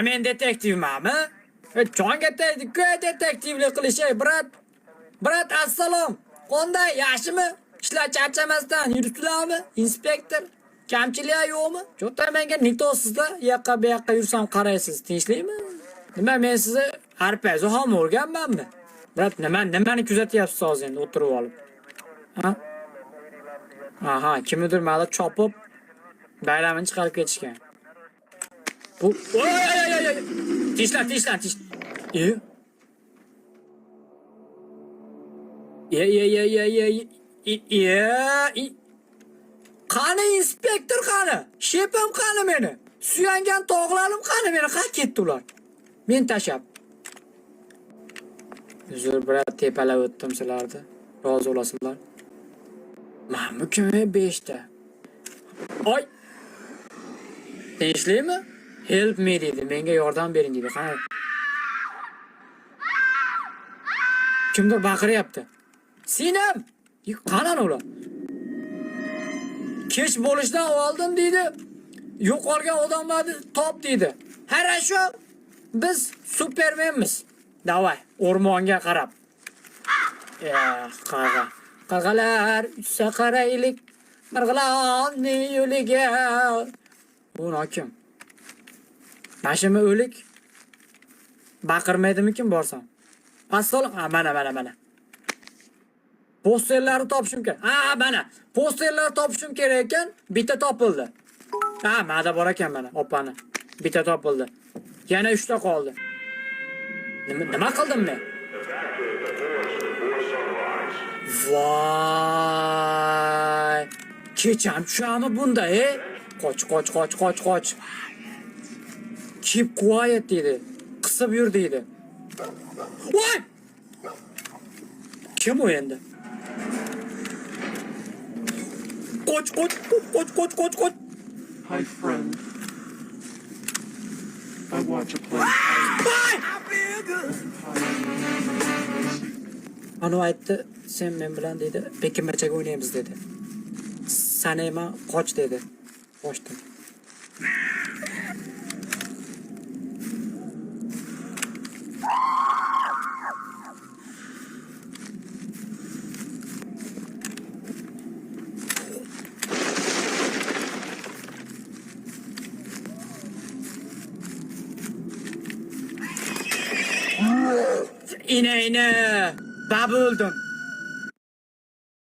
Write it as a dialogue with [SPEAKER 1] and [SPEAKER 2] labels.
[SPEAKER 1] Men detektivmanmi? Jonga tegdi-ku detektivlik qilishey, brat. Brat, assalom. Qanday, yaxshimi? Ishlar charchamasdan yuribsizlarmi? Inspektor, kamchilik yo'qmi? Jo'ta menga nitosizda, yoqqa bu yoqqa yursam qaraysiz, tinchlikmi? Nima men sizni harpangizni ham o'rganmanmi? Brat, nimani kuzatyapsiz hozir endi o'tirib olib? Ha? Aha, kimnidir mali chopib bayramini chiqarib ketishgan. Bu oy. Tishlan. Qani inspektor qani? Shepim qani meni? Suyangan tog'larim qani meni? Qayerga ketdi ular? Men tashab. Uzr brat, tepalab o'tdim sizlarni. Rozi bo'lasizlar. Mana kim 5 ta. Oy. Tinchlikmi? Help me dedi. Menga yordam bering dedi. Qani? Kimdir baqiryapti. Sinem! Qani ular? Kech bo'lishdan oldin deydi. Yo'qolgan odamlarni top deydi. Hara shu biz Supermenmiz. Davay, o'rmonga qarab. Qag'alar uchsa qaraylik. Marg'ilonning yo'liga. Bu kim? Mashima o'lik. Baqirmaydimikin borsam? Asol, mana. Posterlarni topishim kerak. Mana. Posterlarni topishim kerak ekan, bitta topildi. Mana bor ekan mana, opani. Bitta topildi. Yana 3 ta qoldi. Nima qildim men? Voy! Kecham tushami bunda, Qoch. Keep quiet dedi. Qisib yur dedi. Voy! Kim o endi? Qoch.
[SPEAKER 2] Hi, friend. I watch a play.
[SPEAKER 1] Anu aytdi, sen men bilan dedi, bekinmachaga o'ynaymiz dedi. Sanayman, qoch dedi. Qochdim. İne. Babıldım.